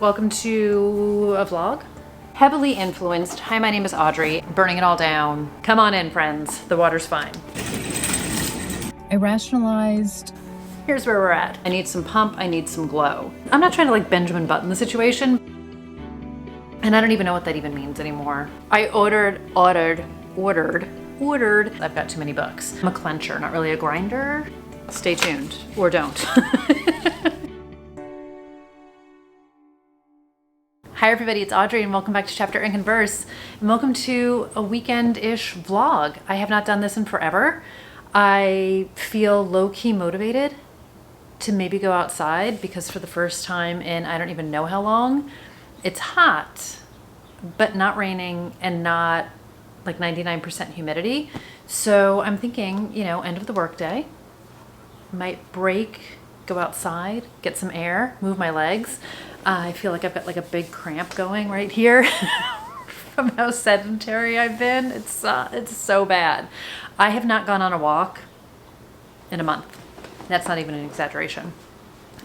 Welcome to a vlog. Heavily influenced. Hi, my name is Audrey. Burning it all down. Come on in, friends. The water's fine. I rationalized. Here's where we're at. I need some pump. I need some glow. I'm not trying to like Benjamin Button the situation. And I don't even know what that even means anymore. I ordered. I've got too many books. I'm a clencher, not really a grinder. Stay tuned, or don't. Hi everybody, it's Audrey and welcome back to Chapter and Converse and welcome to a weekend-ish vlog. I have not done this in forever. I feel low-key motivated to maybe go outside because for the first time in I don't even know how long, it's hot, but not raining and not like 99% humidity. So I'm thinking, you know, end of the workday, might break, go outside, get some air, move my legs. I feel like I've got like a big cramp going right here from how sedentary I've been. It's so bad. I have not gone on a walk in a month. That's not even an exaggeration.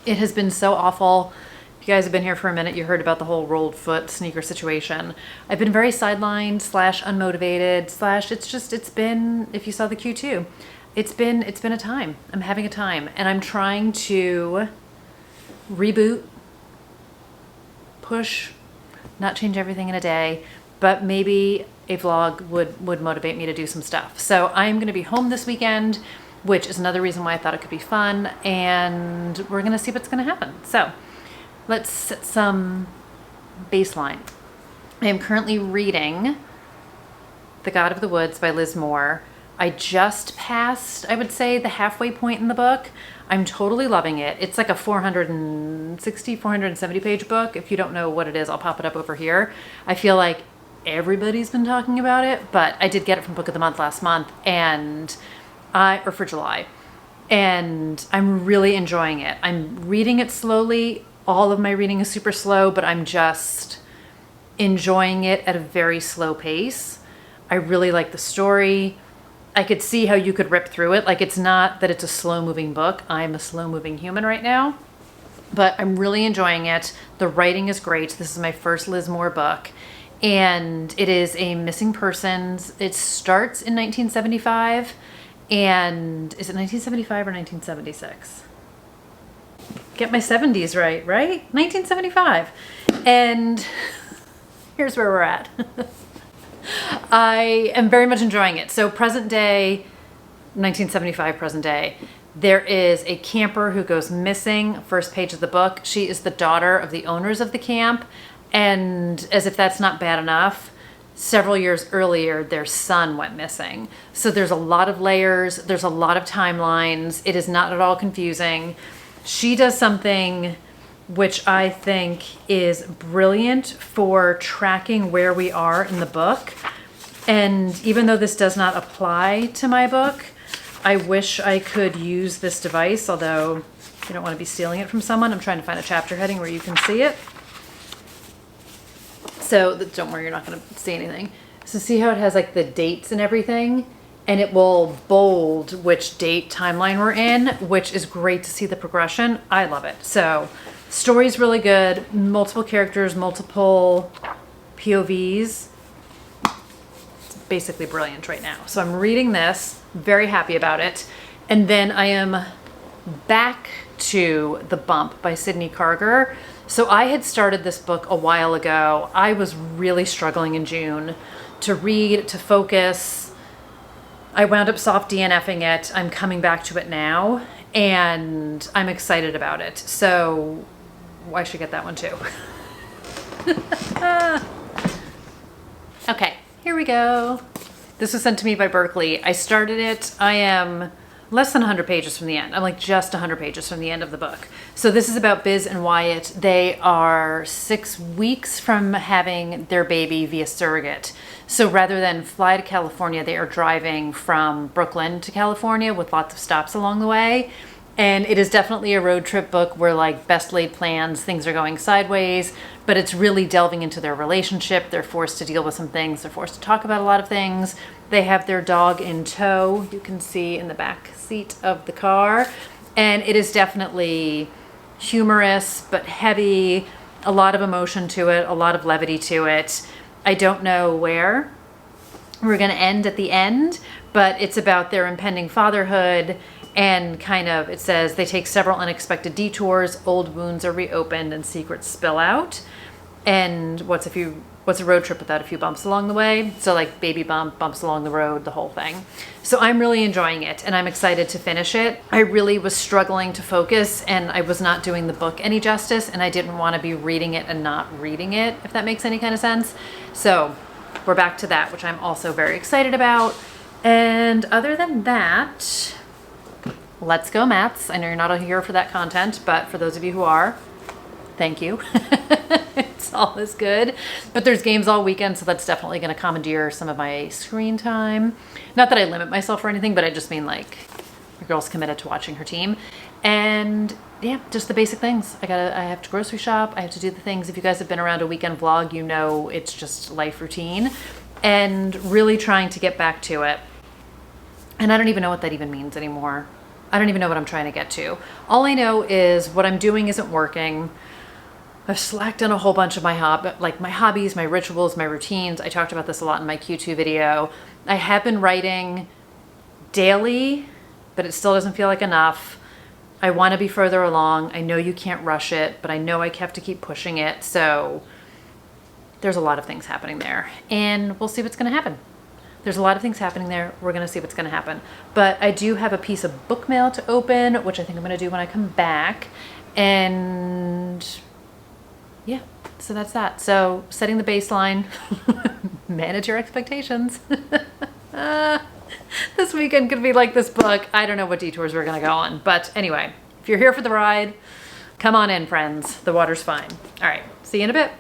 It has been so awful. If you guys have been here for a minute, you heard about the whole rolled foot sneaker situation. I've been very sidelined / unmotivated / it's been, if you saw the Q2, it's been a time. I'm having a time and I'm trying to reboot, push, not change everything in a day, but maybe a vlog would motivate me to do some stuff. So I'm going to be home this weekend, which is another reason why I thought it could be fun, and we're going to see what's going to happen. So let's set some baseline. I am currently reading The God of the Woods by Liz Moore. I just passed, I would say, the halfway point in the book. I'm totally loving it. It's like a 470 page book. If you don't know what it is, I'll pop it up over here. I feel like everybody's been talking about it, but I did get it from Book of the Month last month or for July. And I'm really enjoying it. I'm reading it slowly. All of my reading is super slow, but I'm just enjoying it at a very slow pace. I really like the story. I could see how you could rip through it. Like, it's not that it's a slow-moving book. I'm a slow-moving human right now, but I'm really enjoying it. The writing is great. This is my first Liz Moore book, and it is a missing persons. It starts in 1975, and is it 1975 or 1976? Get my 70s right? 1975. And here's where we're at. I am very much enjoying it. So present day, 1975 present day, there is a camper who goes missing. First page of the book. She is the daughter of the owners of the camp. And as if that's not bad enough, several years earlier, their son went missing. So there's a lot of layers. There's a lot of timelines. It is not at all confusing. She does something which I think is brilliant for tracking where we are in the book. And even though this does not apply to my book, I wish I could use this device, although you don't want to be stealing it from someone. I'm trying to find a chapter heading where you can see it. So don't worry, you're not going to see anything. So see how it has like the dates and everything? And it will bold which date timeline we're in, which is great to see the progression. I love it. So story's really good. Multiple characters, multiple POVs. It's basically brilliant right now. So I'm reading this, very happy about it. And then I am back to The Bump by Sydney Carger. So I had started this book a while ago. I was really struggling in June to read, to focus. I wound up soft DNFing it. I'm coming back to it now, and I'm excited about it. So I should get that one too. Okay, here we go. This was sent to me by Berkeley. I started it. I am less than 100 pages from the end. I'm like just 100 pages from the end of the book. So this is about Biz and Wyatt. They are 6 weeks from having their baby via surrogate. So rather than fly to California, they are driving from Brooklyn to California with lots of stops along the way. And it is definitely a road trip book where like best laid plans, things are going sideways, but it's really delving into their relationship. They're forced to deal with some things. They're forced to talk about a lot of things. They have their dog in tow. You can see in the back seat of the car. And it is definitely humorous, but heavy. A lot of emotion to it, a lot of levity to it. I don't know where we're going to end at the end, but it's about their impending fatherhood, and kind of, it says, they take several unexpected detours, old wounds are reopened and secrets spill out. And what's a road trip without a few bumps along the way? So like baby bumps along the road, the whole thing. So I'm really enjoying it, and I'm excited to finish it. I really was struggling to focus, and I was not doing the book any justice, and I didn't want to be reading it and not reading it, if that makes any kind of sense. So we're back to that, which I'm also very excited about. And other than that, let's go maths. I know you're not here for that content, but for those of you who are, thank you. It's all is good. But there's games all weekend, so that's definitely going to commandeer some of my screen time. Not that I limit myself or anything, but I just mean like the girl's committed to watching her team. And yeah, just the basic things. I have to grocery shop. I have to do the things. If you guys have been around a weekend vlog, you know it's just life routine. And really trying to get back to it. And I don't even know what that even means anymore. I don't even know what I'm trying to get to. All I know is what I'm doing isn't working. I've slacked on a whole bunch of my hobbies, my rituals, my routines. I talked about this a lot in my Q2 video. I have been writing daily, but it still doesn't feel like enough. I want to be further along. I know you can't rush it, but I know I have to keep pushing it. So there's a lot of things happening there, and we'll see what's going to happen. There's a lot of things happening there. We're going to see what's going to happen. But I do have a piece of book mail to open, which I think I'm going to do when I come back. And yeah, so that's that. So setting the baseline, manage your expectations. This weekend could be like this book. I don't know what detours we're going to go on. But anyway, if you're here for the ride, come on in, friends. The water's fine. All right, see you in a bit.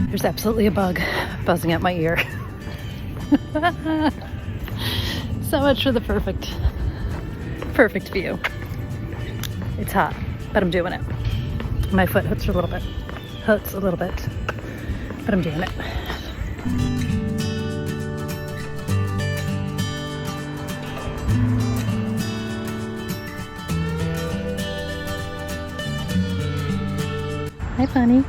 There's absolutely a bug buzzing at my ear. So much for the perfect view. It's hot, but I'm doing it. My foot hurts a little bit, but I'm doing it. Hi, Bunny.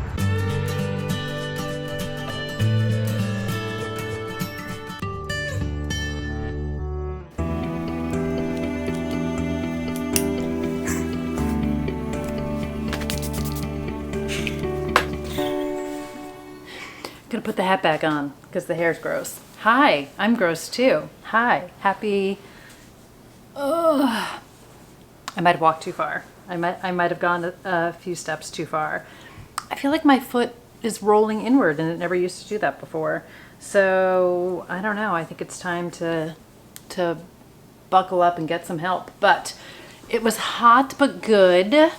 Gonna put the hat back on because the hair's gross. Hi, I'm gross too. Hi, happy. Ugh. I might have walked too far. I might have gone a few steps too far. I feel like my foot is rolling inward, and it never used to do that before. So I don't know. I think it's time to buckle up and get some help. But it was hot but good.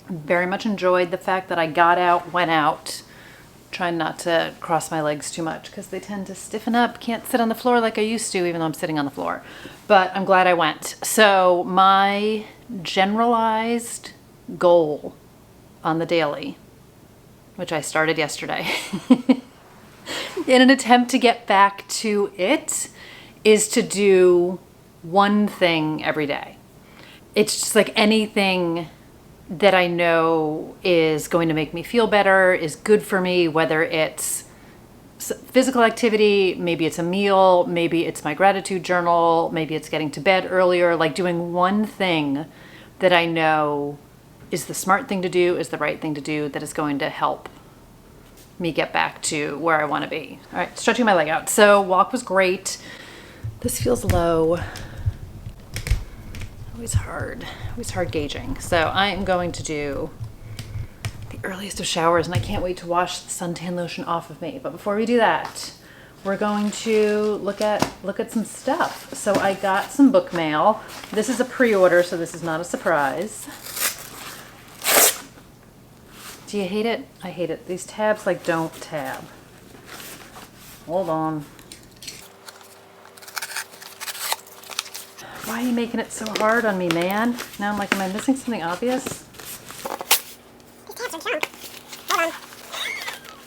Very much enjoyed the fact that I got out, went out. Trying not to cross my legs too much because they tend to stiffen up. Can't sit on the floor like I used to, even though I'm sitting on the floor. But I'm glad I went. So my generalized goal on the daily, which I started yesterday, in an attempt to get back to it, is to do one thing every day. It's just like anything that I know is going to make me feel better, is good for me, whether it's physical activity, maybe it's a meal, maybe it's my gratitude journal, maybe it's getting to bed earlier, like doing one thing that I know is the smart thing to do, is the right thing to do, that is going to help me get back to where I want to be. All right, stretching my leg out. So walk was great. This feels low. Always hard gauging. So I am going to do the earliest of showers, and I can't wait to wash the suntan lotion off of me. But before we do that, we're going to look at some stuff. So I got some book mail. This is a pre-order, so this is not a surprise. Do you hate it? I hate it. These tabs like don't tab. Hold on. Why are you making it so hard on me, man? Now I'm like, am I missing something obvious? These tabs are junk. Hold on.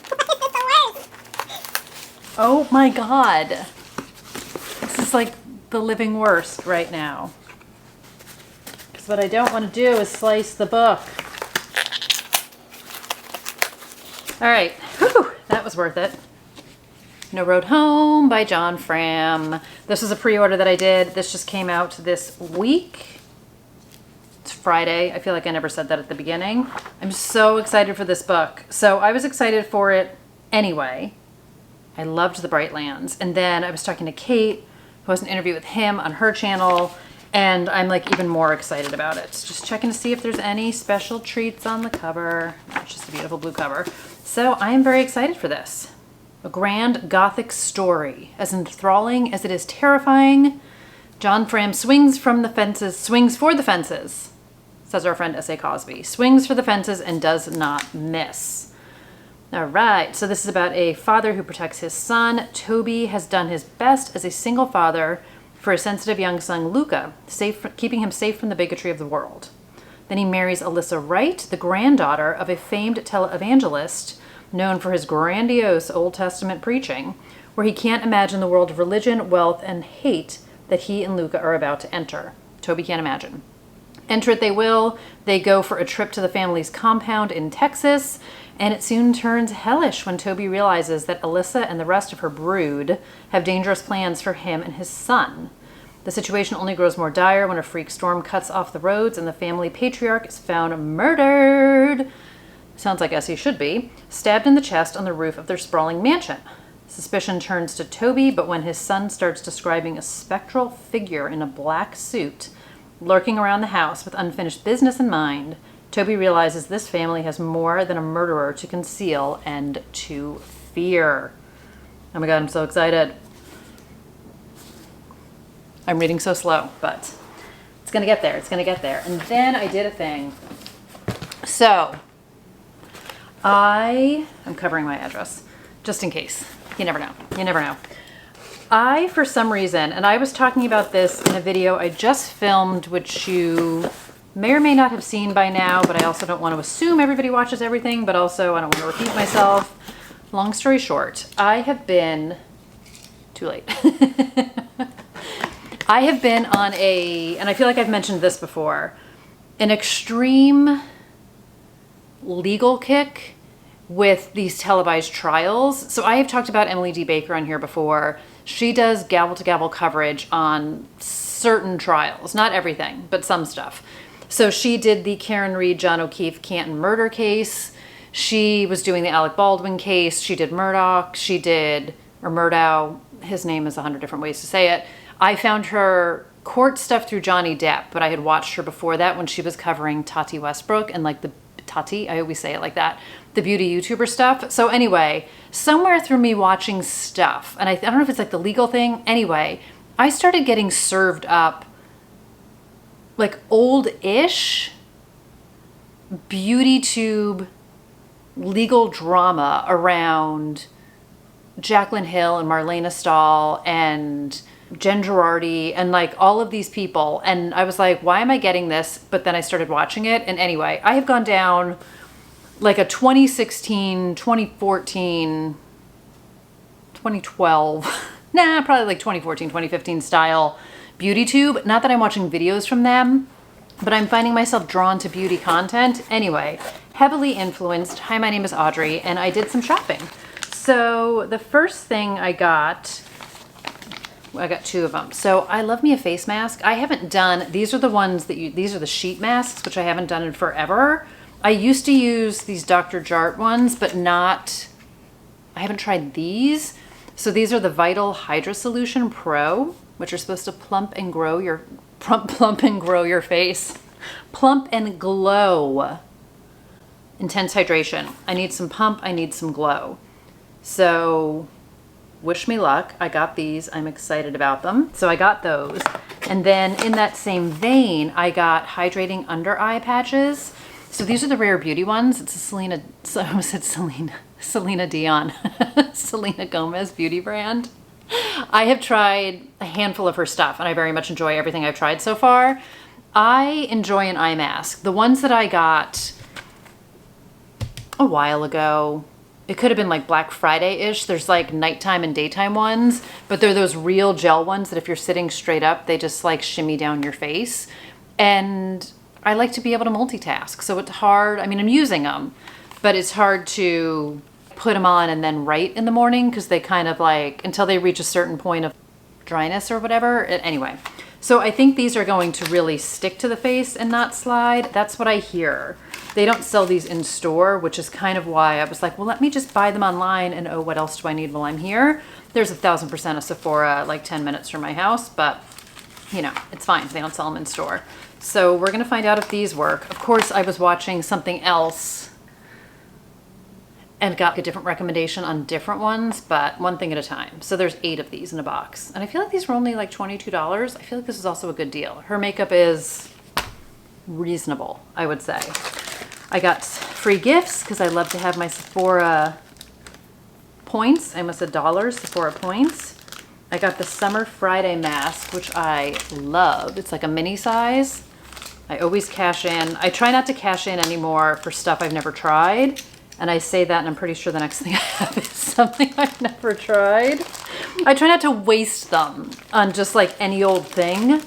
This is the worst. Oh my God. This is like the living worst right now. Because what I don't want to do is slice the book. All right, whew, that was worth it. No Road Home by John Fram. This was a pre-order that I did. This just came out this week. It's Friday. I feel like I never said that at the beginning. I'm so excited for this book. So I was excited for it anyway. I loved The Bright Lands. And then I was talking to Kate, who has an interview with him on her channel, and I'm like even more excited about it. Just checking to see if there's any special treats on the cover. It's just a beautiful blue cover. So I am very excited for this. A grand Gothic story, as enthralling as it is terrifying. John Fram swings for the fences, says our friend S.A. Cosby. Swings for the fences and does not miss. All right, so this is about a father who protects his son. Toby has done his best as a single father for a sensitive young son, Luca, keeping him safe from the bigotry of the world. Then he marries Alyssa Wright, the granddaughter of a famed televangelist known for his grandiose Old Testament preaching, where he can't imagine the world of religion, wealth, and hate that he and Luca are about to enter. Toby can't imagine. Enter it they will. They go for a trip to the family's compound in Texas, and it soon turns hellish when Toby realizes that Alyssa and the rest of her brood have dangerous plans for him and his son. The situation only grows more dire when a freak storm cuts off the roads and the family patriarch is found murdered. Sounds like as he should be, stabbed in the chest on the roof of their sprawling mansion. Suspicion turns to Toby, but when his son starts describing a spectral figure in a black suit lurking around the house with unfinished business in mind, Toby realizes this family has more than a murderer to conceal and to fear. Oh my God, I'm so excited. I'm reading so slow, but it's gonna get there, it's gonna get there. And then I did a thing. So, I'm covering my address, just in case. You never know. You never know. I, for some reason, and I was talking about this in a video I just filmed, which you may or may not have seen by now, but I also don't want to assume everybody watches everything, but also I don't want to repeat myself. Long story short, I have been... Too late. I have been on and I feel like I've mentioned this before, an extreme legal kick with these televised trials. So I have talked about Emily D. Baker on here before. She does gavel to gavel coverage on certain trials, not everything, but some stuff. So she did the Karen Reed, John O'Keefe Canton murder case. She was doing the Alec Baldwin case. She did Murdoch. She did, or Murdow. His name is 100 different ways to say it. I found her court stuff through Johnny Depp, but I had watched her before that when she was covering Tati Westbrook and like the Tati, I always say it like that, the beauty YouTuber stuff. So anyway, somewhere through me watching stuff, and I don't know if it's like the legal thing. Anyway, I started getting served up like old-ish beauty tube legal drama around Jaclyn Hill and Marlena Stahl and Jen Girardi and like all of these people. And I was like, why am I getting this? But then I started watching it. And anyway, I have gone down like a 2016, 2014, 2012, probably like 2014, 2015 style beauty tube. Not that I'm watching videos from them, but I'm finding myself drawn to beauty content. Anyway, heavily influenced. Hi, my name is Audrey, and I did some shopping. So the first thing I got two of them. So I love me a face mask. I haven't done, these are the ones that these are the sheet masks, which I haven't done in forever. I used to use these Dr. Jart ones, but I haven't tried these. So these are the Vital Hydra Solution Pro, which are supposed to plump and grow your face. Plump and glow. Intense hydration. I need some pump, I need some glow. So wish me luck. I got these. I'm excited about them. So I got those. And then in that same vein, I got hydrating under eye patches. So these are the Rare Beauty ones. It's a Selena Dion, Selena Gomez beauty brand. I have tried a handful of her stuff and I very much enjoy everything I've tried so far. I enjoy an eye mask. The ones that I got a while ago, it could have been like Black Friday-ish. There's like nighttime and daytime ones, but they're those real gel ones that if you're sitting straight up, they just like shimmy down your face. And I like to be able to multitask. So it's hard. I mean, I'm using them, but it's hard to put them on and then write in the morning because they kind of like, until they reach a certain point of dryness or whatever. Anyway, so I think these are going to really stick to the face and not slide. That's what I hear. They don't sell these in store, which is kind of why I was like, well, let me just buy them online and oh, what else do I need while I'm here? There's 1,000% a Sephora like 10 minutes from my house, but you know, it's fine. They don't sell them in store. So we're going to find out if these work. Of course, I was watching something else and got a different recommendation on different ones, but one thing at a time. So there's 8 of these in a box. And I feel like these were only like $22. I feel like this is also a good deal. Her makeup is reasonable, I would say. I got free gifts because I love to have my Sephora points. I almost said dollars, Sephora points. I got the Summer Friday mask, which I love. It's like a mini size. I always cash in. I try not to cash in anymore for stuff I've never tried. And I say that and I'm pretty sure the next thing I have is something I've never tried. I try not to waste them on just like any old thing.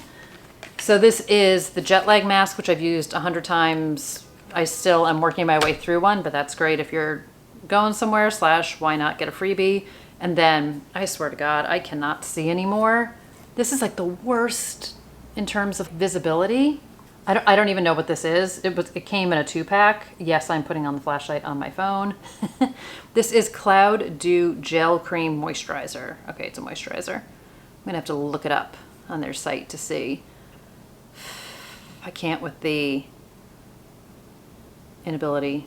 So this is the jet lag mask, which I've used 100 times. I still am working my way through one, but that's great if you're going somewhere / why not get a freebie. And then I swear to God, I cannot see anymore. This is like the worst in terms of visibility. I don't even know what this is. It came in a 2-pack. Yes, I'm putting on the flashlight on my phone. This is Cloud Dew Gel Cream Moisturizer. Okay, it's a moisturizer. I'm gonna have to look it up on their site to see. I can't with the inability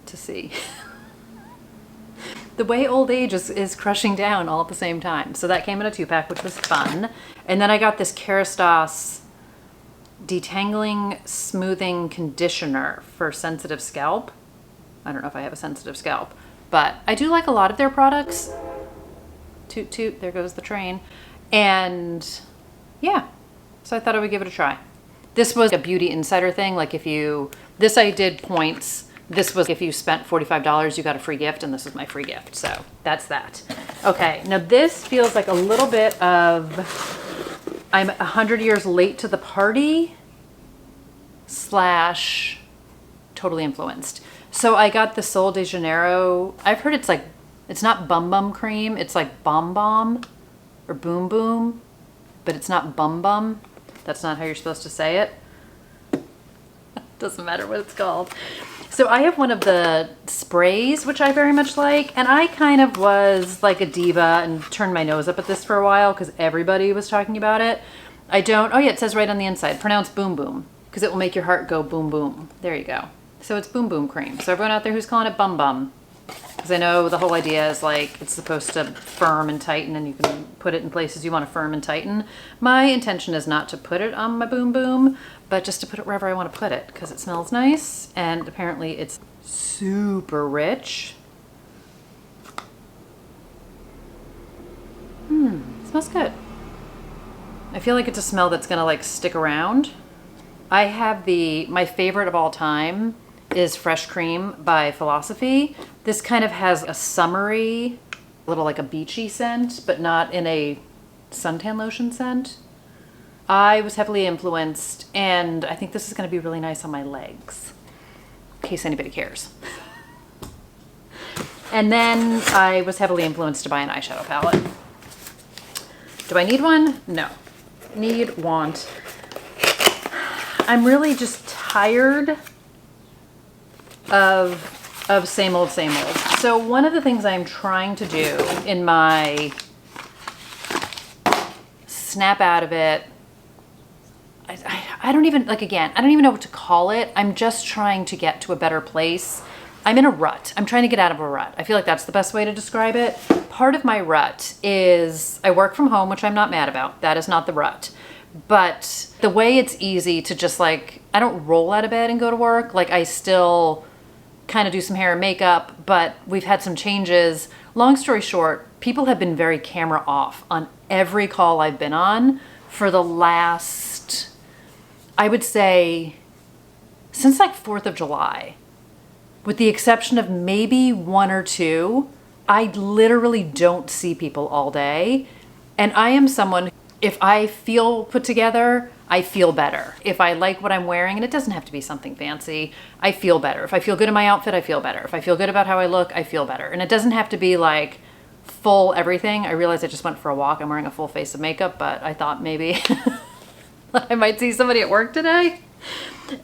to see. The way old age is crushing down all at the same time. So that came in a 2-pack, which was fun. And then I got this Kerastase Detangling Smoothing Conditioner for sensitive scalp. I don't know if I have a sensitive scalp, but I do like a lot of their products. Toot toot, there goes the train. And yeah, so I thought I would give it a try. This was a Beauty Insider thing. Like this I did points. This was if you spent $45, you got a free gift, and this was my free gift. So that's that. Okay, now this feels like a little bit of I'm 100 years late to the party / totally influenced. So I got the Sol de Janeiro. I've heard it's not Bum Bum cream. It's like Bomb Bomb or Boom Boom, but it's not Bum Bum. That's not how you're supposed to say it. Doesn't matter what it's called. So I have one of the sprays, which I very much like. And I kind of was like a diva and turned my nose up at this for a while because everybody was talking about it. Oh yeah, it says right on the inside, pronounce boom boom, because it will make your heart go boom boom. There you go. So it's boom boom cream. So everyone out there who's calling it bum bum, because I know the whole idea is like it's supposed to firm and tighten and you can put it in places you want to firm and tighten. My intention is not to put it on my boom boom, but just to put it wherever I want to put it because it smells nice and apparently it's super rich. It smells good. I feel like it's a smell that's gonna like stick around. I have my favorite of all time is Fresh Cream by Philosophy. This kind of has a summery, little like a beachy scent, but not in a suntan lotion scent. I was heavily influenced, and I think this is going to be really nice on my legs, in case anybody cares. And then I was heavily influenced to buy an eyeshadow palette. Do I need one? No. Need, want. I'm really just tired of same old, same old. So one of the things I'm trying to do in my snap out of it, I don't even, like, again, I don't even know what to call it. I'm just trying to get to a better place. I'm in a rut. I'm trying to get out of a rut. I feel like that's the best way to describe it. Part of my rut is I work from home, which I'm not mad about. That is not the rut. But the way it's easy to just like, I don't roll out of bed and go to work. Like I still kind of do some hair and makeup, but we've had some changes. Long story short, people have been very camera off on every call I've been on for the last, I would say, since like 4th of July. with the exception of maybe one or two, I literally don't see people all day. And I am someone, if I feel put together, I feel better. If I like what I'm wearing, and it doesn't have to be something fancy, I feel better. If I feel good in my outfit, I feel better. If I feel good about how I look, I feel better. And it doesn't have to be like full everything. I realized I just went for a walk. I'm wearing a full face of makeup, but I thought maybe I might see somebody at work today.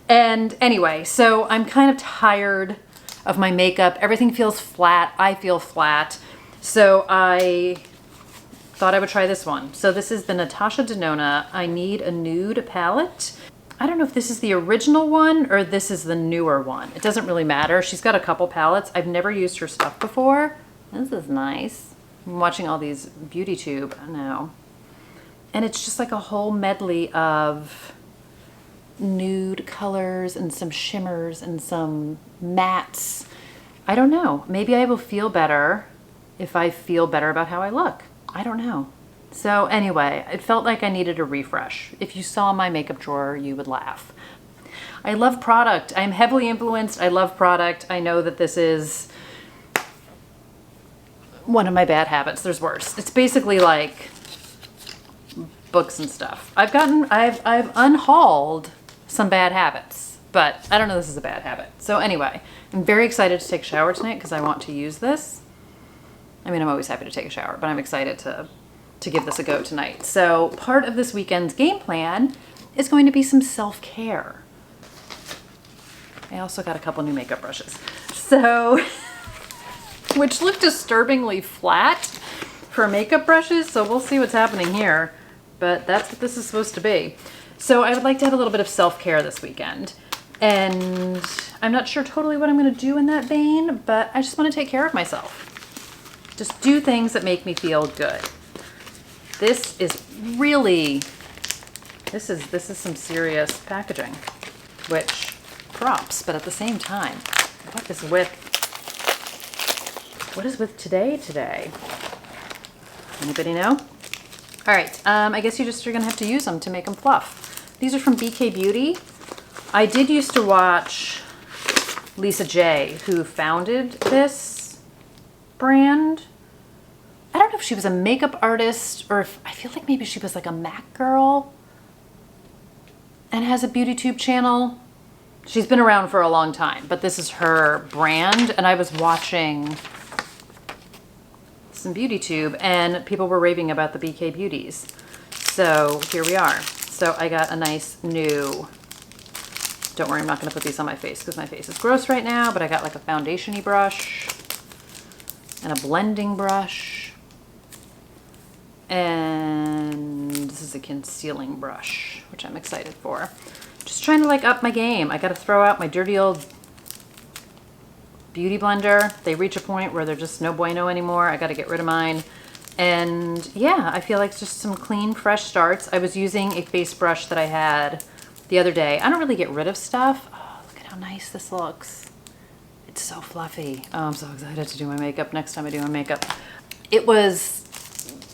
And anyway, so I'm kind of tired of my makeup. Everything feels flat. I feel flat. So I thought I would try this one. So this is the Natasha Denona I Need a Nude palette. I don't know if this is the original one or this is the newer one. It doesn't really matter. She's got a couple palettes. I've never used her stuff before. This is nice. I'm watching all these beauty tube now. And it's just like a whole medley of nude colors and some shimmers and some mattes. I don't know. Maybe I will feel better if I feel better about how I look. I don't know. So anyway, it felt like I needed a refresh. If you saw my makeup drawer, you would laugh. I love product. I'm heavily influenced. I love product. I know that this is one of my bad habits. There's worse. It's basically like books and stuff. I've unhauled some bad habits, but I don't know this is a bad habit. So anyway, I'm very excited to take a shower tonight because I want to use this. I mean, I'm always happy to take a shower, but I'm excited to give this a go tonight. So part of this weekend's game plan is going to be some self-care. I also got a couple new makeup brushes. So, which look disturbingly flat for makeup brushes. So we'll see what's happening here, but that's what this is supposed to be. So I would like to have a little bit of self-care this weekend. And I'm not sure totally what I'm going to do in that vein, but I just want to take care of myself. Just do things that make me feel good. This is really, this is some serious packaging, which props, but at the same time, what is with today? Anybody know? All right, I guess you're gonna have to use them to make them fluff. These are from BK Beauty. I did used to watch Lisa J, who founded this brand. I don't know if she was a makeup artist or if, I feel like maybe she was like a Mac girl and has a beauty tube channel. She's been around for a long time, but this is her brand. And I was watching some beauty tube and people were raving about the BK Beauties. So here we are. So I got a nice new, don't worry, I'm not gonna put these on my face because my face is gross right now, but I got like a foundation-y brush and a blending brush. And this is a concealing brush, which I'm excited for. Just trying to like up my game. I gotta throw out my dirty old beauty blender. They reach a point where they're just no bueno anymore. I gotta get rid of mine. And yeah, I feel like it's just some clean, fresh starts. I was using a face brush that I had the other day. I don't really get rid of stuff. Oh, look at how nice this looks. It's so fluffy. Oh, I'm so excited to do my makeup next time I do my makeup. It was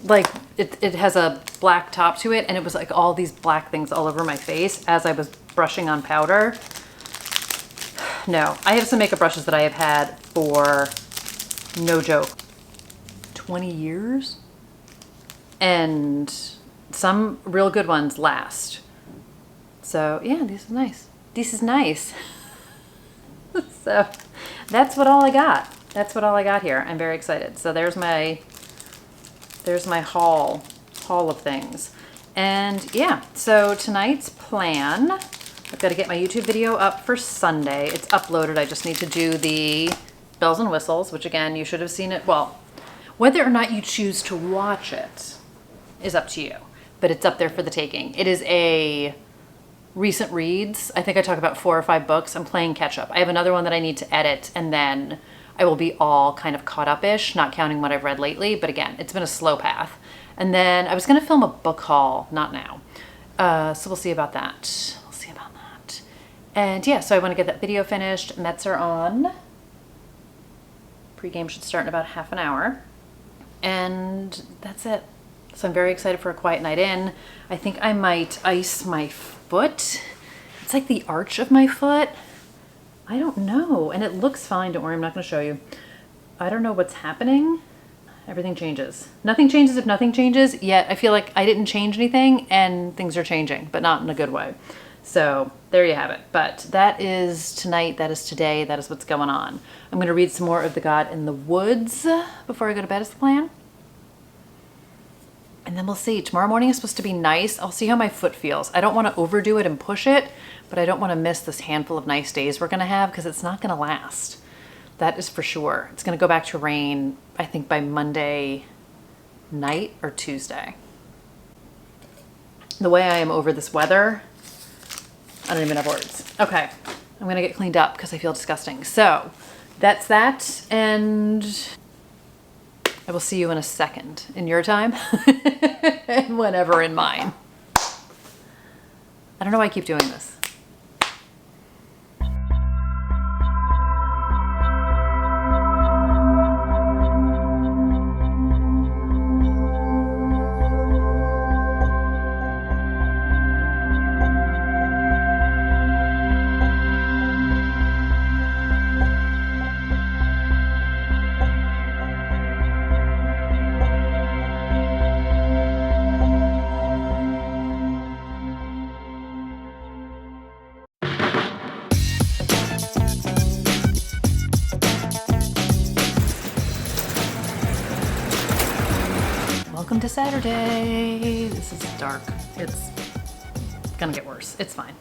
like, it has a black top to it, and it was like all these black things all over my face as I was brushing on powder. No, I have some makeup brushes that I have had for, no joke, 20 years. And some real good ones last. So yeah, this is nice. This is nice. So that's all I got. That's all I got here. I'm very excited. So there's my haul of things. And yeah, so tonight's plan, I've got to get my YouTube video up for Sunday. It's uploaded. I just need to do the bells and whistles, which again, you should have seen it. Well, whether or not you choose to watch it is up to you, but it's up there for the taking. It is a recent reads. I think I talk about 4 or 5 books. I'm playing catch up. I have another one that I need to edit, and then I will be all kind of caught up-ish, not counting what I've read lately. But again, it's been a slow path. And then I was going to film a book haul, not now. So we'll see about that. We'll see about that. And yeah, so I want to get that video finished. Mets are on. Pre-game should start in about half an hour. And that's it. So I'm very excited for a quiet night in. I think I might ice my foot. It's like the arch of my foot. I don't know. And it looks fine. Don't worry, I'm not going to show you. I don't know what's happening. Everything changes. Nothing changes if nothing changes, yet I feel like I didn't change anything and things are changing, but not in a good way. So there you have it. But that is tonight, that is today, that is what's going on. I'm going to read some more of The God in the Woods before I go to bed is the plan. And then we'll see. Tomorrow morning is supposed to be nice. I'll see how my foot feels. I don't want to overdo it and push it, but I don't want to miss this handful of nice days we're going to have because it's not going to last. That is for sure. It's going to go back to rain, I think, by Monday night or Tuesday. The way I am over this weather, I don't even have words. Okay, I'm going to get cleaned up because I feel disgusting. So that's that, and I will see you in a second in your time and whenever in mine. I don't know why I keep doing this. Welcome to Saturday. This is dark. It's gonna get worse. It's fine.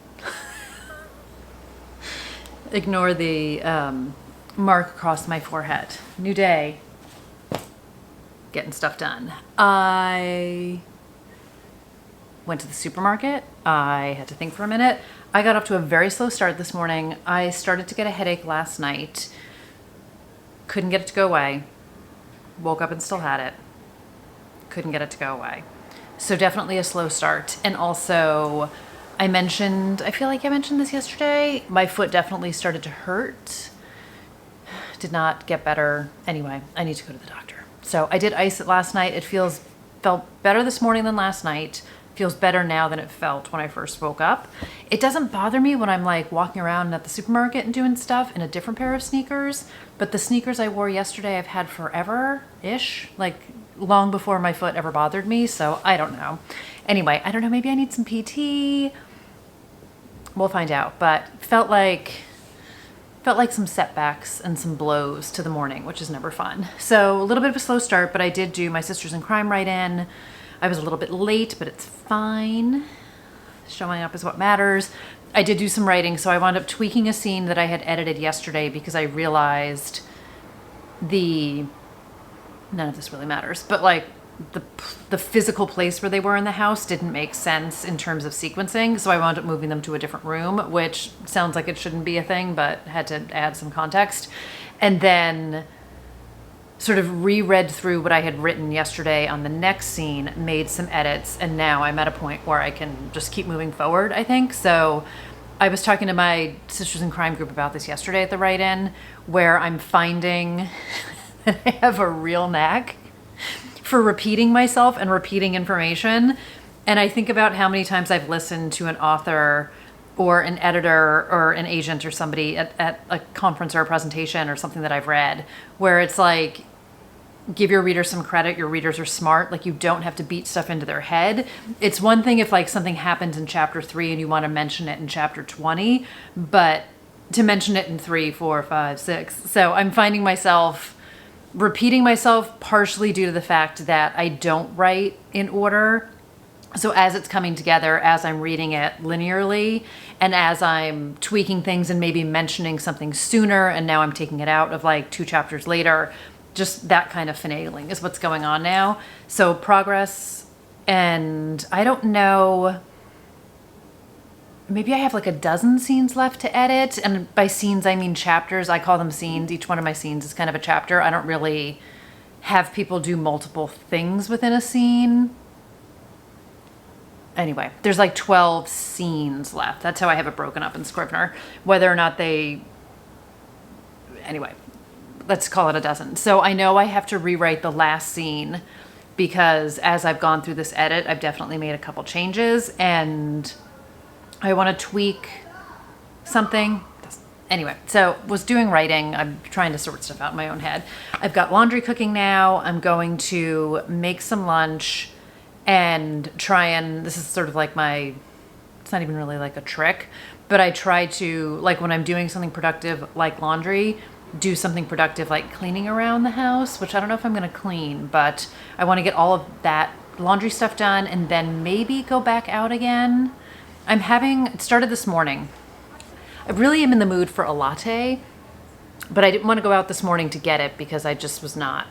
Ignore the mark across my forehead. New day. Getting stuff done. I went to the supermarket. I had to think for a minute. I got off to a very slow start this morning. I started to get a headache last night. Couldn't get it to go away. Woke up and still had it. Couldn't get it to go away. So definitely a slow start. And also I feel like I mentioned this yesterday, my foot definitely started to hurt. Did not get better. Anyway, I need to go to the doctor. So I did ice it last night. It felt better this morning than last night. Feels better now than it felt when I first woke up. It doesn't bother me when I'm like walking around at the supermarket and doing stuff in a different pair of sneakers, but the sneakers I wore yesterday I've had forever-ish, like long before my foot ever bothered me, so I don't know. Anyway, I don't know, maybe I need some PT. We'll find out, but felt like some setbacks and some blows to the morning, which is never fun. So a little bit of a slow start, but I did do my Sisters in Crime write-in. I was a little bit late, but it's fine. Showing up is what matters. I did do some writing, so I wound up tweaking a scene that I had edited yesterday because I realized none of this really matters, but like the physical place where they were in the house didn't make sense in terms of sequencing, so I wound up moving them to a different room, which sounds like it shouldn't be a thing, but had to add some context. And then sort of reread through what I had written yesterday on the next scene, made some edits, and now I'm at a point where I can just keep moving forward, I think. So I was talking to my Sisters in Crime group about this yesterday at the write-in, where I'm finding that I have a real knack for repeating myself and repeating information. And I think about how many times I've listened to an author or an editor or an agent or somebody at a conference or a presentation or something that I've read, where it's like, give your readers some credit, your readers are smart, like you don't have to beat stuff into their head. It's one thing if like something happens in chapter 3 and you want to mention it in chapter 20, but to mention it in 3, 4, 5, 6. So I'm finding myself repeating myself partially due to the fact that I don't write in order. So as it's coming together, as I'm reading it linearly, and as I'm tweaking things and maybe mentioning something sooner, and now I'm taking it out of like 2 chapters later, just that kind of finagling is what's going on now. So progress, and I don't know, maybe I have like a dozen scenes left to edit. And by scenes, I mean chapters. I call them scenes. Each one of my scenes is kind of a chapter. I don't really have people do multiple things within a scene. Anyway, there's like 12 scenes left. That's how I have it broken up in Scrivener. Whether or not anyway, let's call it a dozen. So I know I have to rewrite the last scene because as I've gone through this edit, I've definitely made a couple changes and I want to tweak something. Anyway, so was doing writing. I'm trying to sort stuff out in my own head. I've got laundry cooking now. I'm going to make some lunch and this is sort of like it's not even really like a trick, but I try to, like when I'm doing something productive like laundry, do something productive like cleaning around the house, which I don't know if I'm going to clean, but I want to get all of that laundry stuff done and then maybe go back out again. It started this morning. I really am in the mood for a latte, but I didn't want to go out this morning to get it because I just was not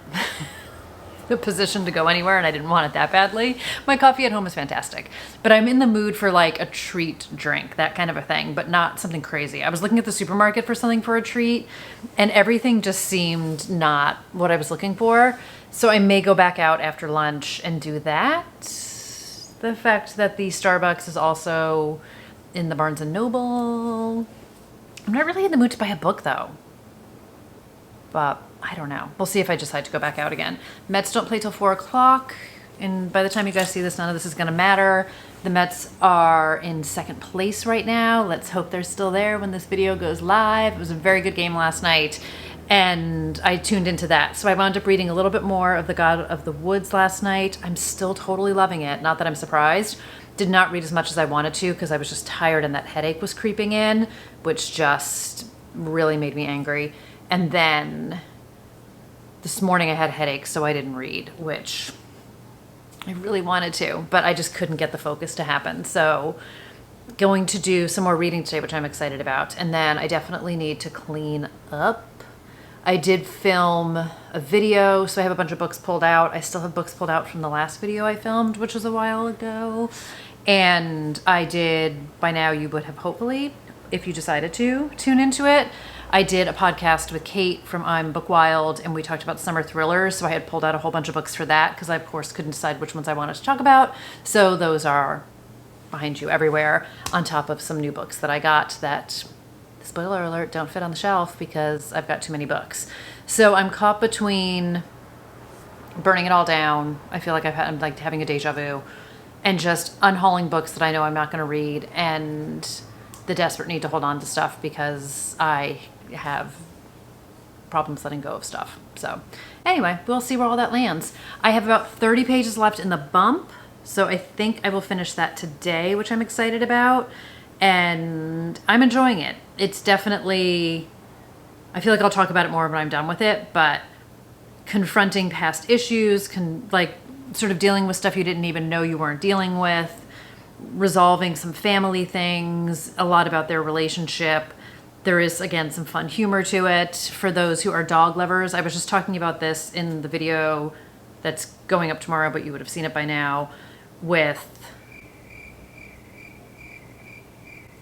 in a position to go anywhere and I didn't want it that badly. My coffee at home is fantastic, but I'm in the mood for like a treat drink, that kind of a thing, but not something crazy. I was looking at the supermarket for something for a treat and everything just seemed not what I was looking for. So I may go back out after lunch and do that. The fact that the Starbucks is also in the Barnes & Noble. I'm not really in the mood to buy a book though, but I don't know. We'll see if I decide to go back out again. Mets don't play till 4 o'clock. And by the time you guys see this, none of this is going to matter. The Mets are in second place right now. Let's hope they're still there when this video goes live. It was a very good game last night and I tuned into that. So I wound up reading a little bit more of The God of the Woods last night. I'm still totally loving it. Not that I'm surprised. Did not read as much as I wanted to because I was just tired and that headache was creeping in, which just really made me angry. And then this morning I had a headache, so I didn't read, which I really wanted to, but I just couldn't get the focus to happen. So going to do some more reading today, which I'm excited about. And then I definitely need to clean up. I did film a video, so I have a bunch of books pulled out. I still have books pulled out from the last video I filmed, which was a while ago. And I did, by now you would have hopefully, if you decided to tune into it, I did a podcast with Kate from I'm Book Wild, and we talked about summer thrillers. So I had pulled out a whole bunch of books for that because I, of course, couldn't decide which ones I wanted to talk about. So those are behind you everywhere, on top of some new books that I got that, spoiler alert, don't fit on the shelf because I've got too many books. So I'm caught between burning it all down. I feel like I'm like having a deja vu, and just unhauling books that I know I'm not going to read, and the desperate need to hold on to stuff because I have problems letting go of stuff. So anyway, we'll see where all that lands. I have about 30 pages left in the bump, so I think I will finish that today, which I'm excited about, and I'm enjoying it. It's definitely, I feel like I'll talk about it more when I'm done with it, but confronting past issues, like sort of dealing with stuff you didn't even know you weren't dealing with, resolving some family things, a lot about their relationship. There is, again, some fun humor to it for those who are dog lovers. I was just talking about this in the video that's going up tomorrow, but you would have seen it by now, with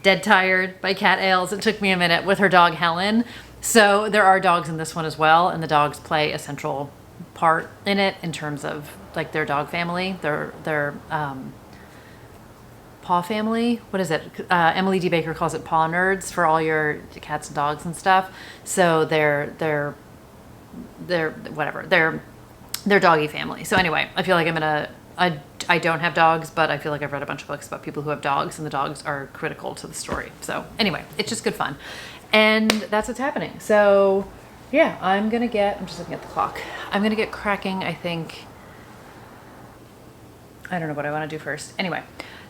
Dead Tired by Cat Ailes. It took me a minute, with her dog Helen. So there are dogs in this one as well, and the dogs play a central part in it in terms of like their dog family, their paw family. What is it? Emily D. Baker calls it paw nerds for all your cats and dogs and stuff. So they're whatever. They're doggy family. So anyway, I feel like I don't have dogs, but I feel like I've read a bunch of books about people who have dogs, and the dogs are critical to the story. So anyway, it's just good fun. And that's what's happening. So yeah, I'm just looking at the clock. I'm going to get cracking, I think. I don't know what I want to do first. Anyway,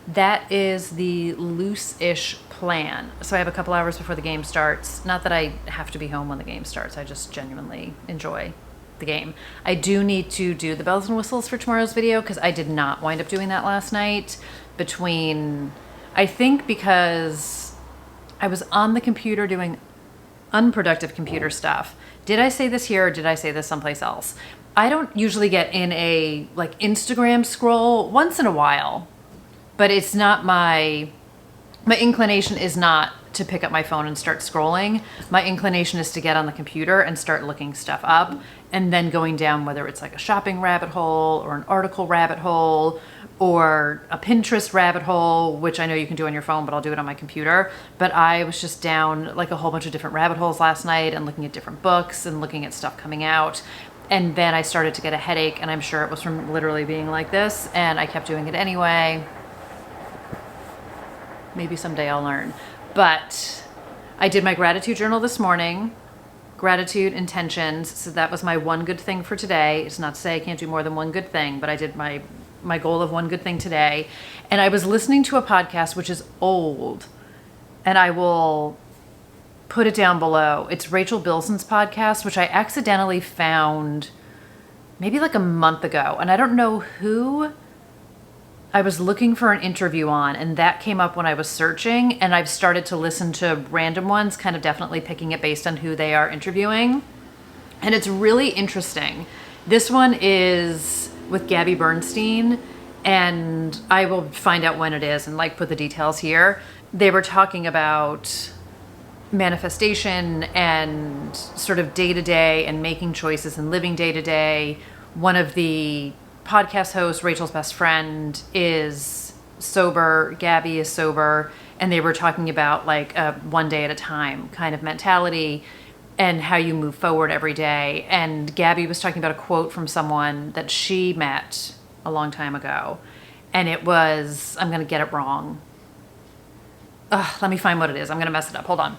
that is the loose-ish plan. So I have a couple hours before the game starts. Not that I have to be home when the game starts. I just genuinely enjoy the game. I do need to do the bells and whistles for tomorrow's video because I did not wind up doing that last night I think because I was on the computer doing unproductive computer stuff. Did I say this here or did I say this someplace else? I don't usually get in a like Instagram scroll once in a while, but it's not my inclination is not to pick up my phone and start scrolling. My inclination is to get on the computer and start looking stuff up and then going down, whether it's like a shopping rabbit hole or an article rabbit hole or a Pinterest rabbit hole, which I know you can do on your phone, but I'll do it on my computer. But I was just down like a whole bunch of different rabbit holes last night and looking at different books and looking at stuff coming out. And then I started to get a headache, and I'm sure it was from literally being like this, and I kept doing it anyway. Maybe someday I'll learn. But I did my gratitude journal this morning, gratitude intentions. So that was my one good thing for today. It's not to say I can't do more than one good thing, but I did my goal of one good thing today. And I was listening to a podcast, which is old, and I will put it down below. It's Rachel Bilson's podcast, which I accidentally found maybe like a month ago. And I don't know who I was looking for an interview on, and that came up when I was searching, and I've started to listen to random ones, kind of definitely picking it based on who they are interviewing. And it's really interesting. This one is with Gabby Bernstein, and I will find out when it is and like put the details here. They were talking about manifestation and sort of day-to-day and making choices and living day-to-day. One of the podcast host, Rachel's best friend, is sober. Gabby is sober. And they were talking about like a one day at a time kind of mentality and how you move forward every day. And Gabby was talking about a quote from someone that she met a long time ago. And it was, I'm going to get it wrong. Let me find what it is. I'm going to mess it up. Hold on.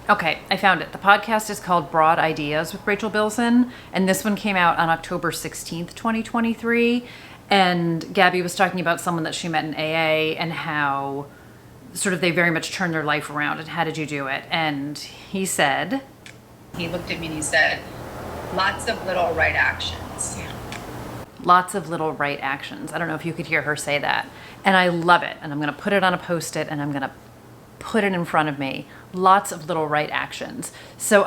Okay, I found it. The podcast is called Broad Ideas with Rachel Bilson, and this one came out on October 16th, 2023, and Gabby was talking about someone that she met in AA and how sort of they very much turned their life around, and how did you do it? And he said... He looked at me and he said, lots of little right actions. Lots of little right actions. I don't know if you could hear her say that. And I love it, and I'm going to put it on a Post-it, and I'm going to put it in front of me. Lots of little right actions. So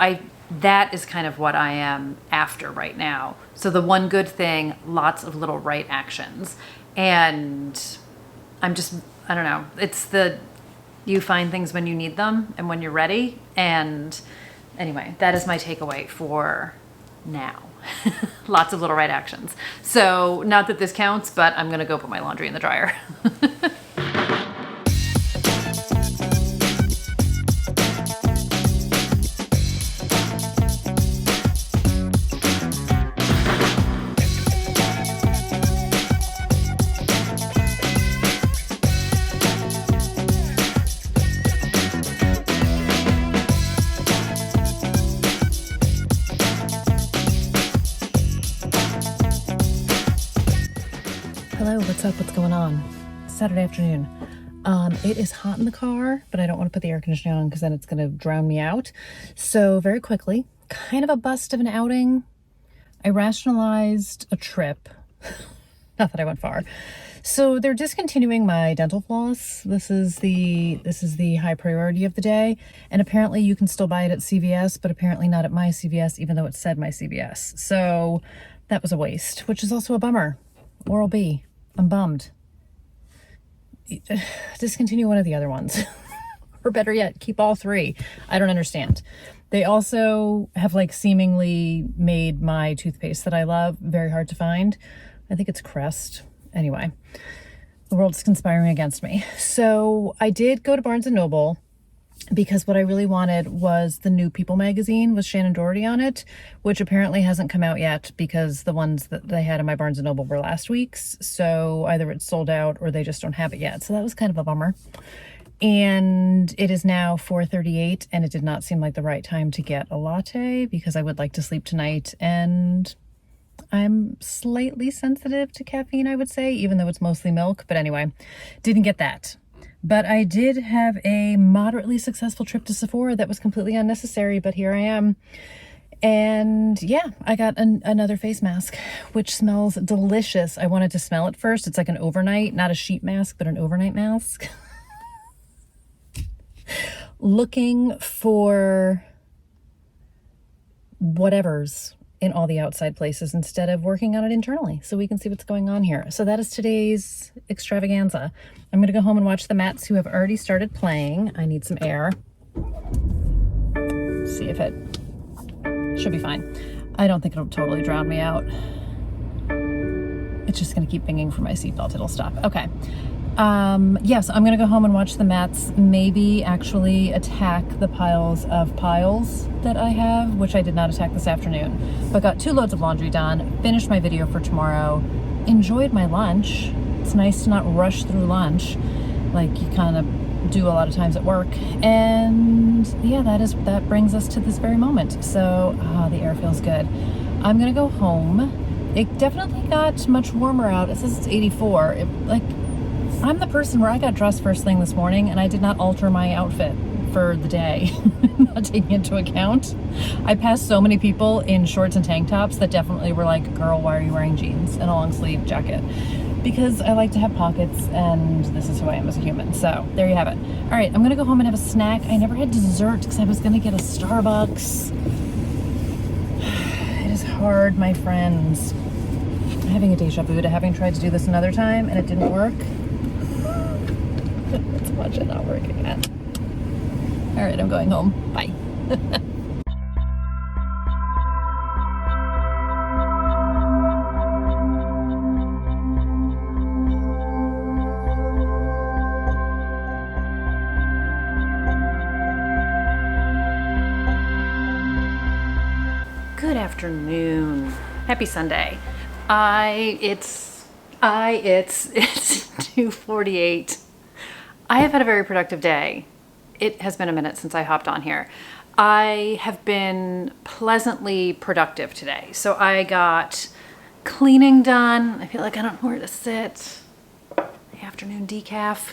that is kind of what I am after right now. So the one good thing, lots of little right actions. And I don't know. It's you find things when you need them and when you're ready. And anyway, that is my takeaway for now. Lots of little right actions. So not that this counts, but I'm going to go put my laundry in the dryer. Hello, what's up? What's going on? Saturday afternoon. It is hot in the car, but I don't want to put the air conditioning on because then it's going to drown me out. So very quickly, kind of a bust of an outing. I rationalized a trip. Not that I went far. So they're discontinuing my dental floss. This is the high priority of the day. And apparently you can still buy it at CVS, but apparently not at my CVS, even though it said my CVS. So that was a waste, which is also a bummer. Oral B. I'm bummed. Discontinue one of the other ones. Or better yet, keep all three. I don't understand. They also have like seemingly made my toothpaste that I love very hard to find. I think it's Crest. Anyway, the world's conspiring against me. So I did go to Barnes & Noble because what I really wanted was the new People magazine with Shannon Doherty on it, which apparently hasn't come out yet because the ones that they had in my Barnes & Noble were last week's. So either it's sold out or they just don't have it yet. So that was kind of a bummer. And it is now 4:38 and it did not seem like the right time to get a latte because I would like to sleep tonight, and I'm slightly sensitive to caffeine, I would say, even though it's mostly milk. But anyway, didn't get that. But I did have a moderately successful trip to Sephora that was completely unnecessary, but here I am. And yeah, I got another face mask, which smells delicious. I wanted to smell it first. It's like an overnight, not a sheet mask, but an overnight mask. Looking for whatever's in all the outside places instead of working on it internally so we can see what's going on here. So that is today's extravaganza. I'm going to go home and watch the Mats, who have already started playing. I need some air. See if it should be fine. I don't think it'll totally drown me out. It's just going to keep binging for my seatbelt. It'll stop. Okay. Yes, I'm going to go home and watch the Mats, maybe actually attack the piles of piles that I have, which I did not attack this afternoon, but got 2 loads of laundry done, finished my video for tomorrow, enjoyed my lunch. It's nice to not rush through lunch. Like, you kind of do a lot of times at work. And yeah, that brings us to this very moment. So the air feels good. I'm gonna go home. It definitely got much warmer out. It says it's 84. I'm the person where I got dressed first thing this morning and I did not alter my outfit for the day, not taking into account. I passed so many people in shorts and tank tops that definitely were like, girl, why are you wearing jeans and a long sleeve jacket? Because I like to have pockets and this is who I am as a human. So there you have it. All right, I'm gonna go home and have a snack. I never had dessert because I was gonna get a Starbucks. It is hard, my friends. I'm having a deja vu to having tried to do this another time and it didn't work. Let's watch it not work again. All right, I'm going home. Bye. Good afternoon. Happy Sunday. It's 2:48. I have had a very productive day. It has been a minute since I hopped on here. I have been pleasantly productive today. So I got cleaning done. I feel like I don't know where to sit. The afternoon decaf.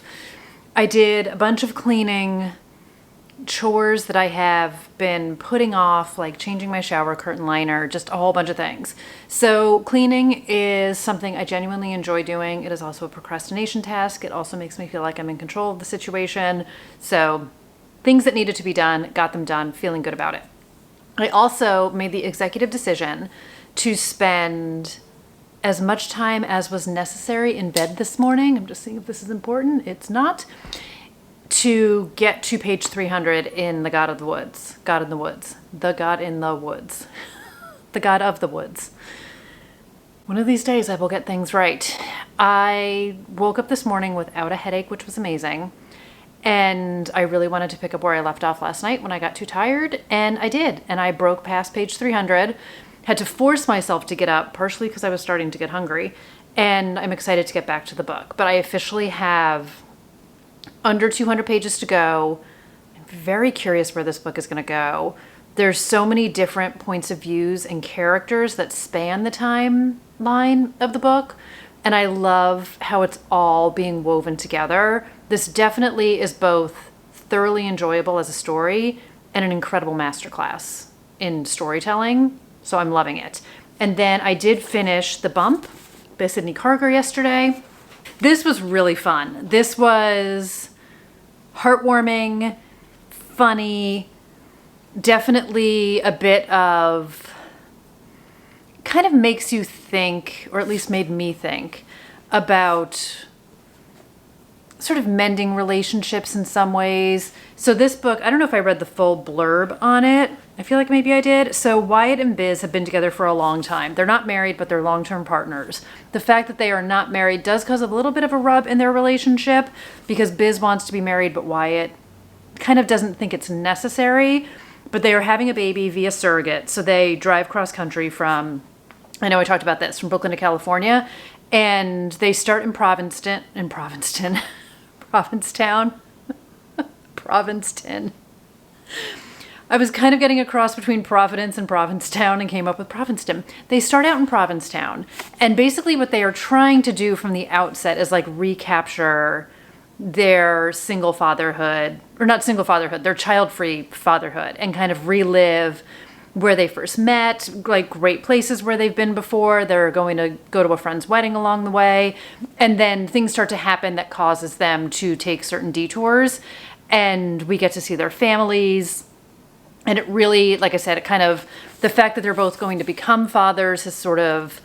I did a bunch of cleaning, chores that I have been putting off, like changing my shower curtain liner, just a whole bunch of things. So cleaning is something I genuinely enjoy doing. It is also a procrastination task. It also makes me feel like I'm in control of the situation. So things that needed to be done, got them done, feeling good about it. I also made the executive decision to spend as much time as was necessary in bed this morning. I'm just seeing if this is important. It's not. To get to page 300 in The God of the Woods. God in the Woods. The God in the Woods. The God of the Woods. One of these days I will get things right. I woke up this morning without a headache, which was amazing. And I really wanted to pick up where I left off last night when I got too tired. And I did. And I broke past page 300. Had to force myself to get up, partially because I was starting to get hungry. And I'm excited to get back to the book. But I officially have under 200 pages to go. I'm very curious where this book is going to go. There's so many different points of views and characters that span the timeline of the book. And I love how it's all being woven together. This definitely is both thoroughly enjoyable as a story and an incredible masterclass in storytelling. So I'm loving it. And then I did finish The Bump by Sydney Carger yesterday. This was really fun. This was heartwarming, funny, definitely a bit of, kind of makes you think, or at least made me think, about sort of mending relationships in some ways. So this book, I don't know if I read the full blurb on it. I feel like maybe I did. So Wyatt and Biz have been together for a long time. They're not married, but they're long-term partners. The fact that they are not married does cause a little bit of a rub in their relationship because Biz wants to be married, but Wyatt kind of doesn't think it's necessary. But they are having a baby via surrogate. So they drive cross-country from, I know I talked about this, from Brooklyn to California. And they start in Provincetown. I was kind of getting a cross between Providence and Provincetown and came up with Provincetown. They start out in Provincetown. And basically what they are trying to do from the outset is like recapture their single fatherhood, or not single fatherhood, their child-free fatherhood, and kind of relive where they first met, like great places where they've been before. They're going to go to a friend's wedding along the way. And then things start to happen that causes them to take certain detours. And we get to see their families. And it really, like I said, it kind of, the fact that they're both going to become fathers has sort of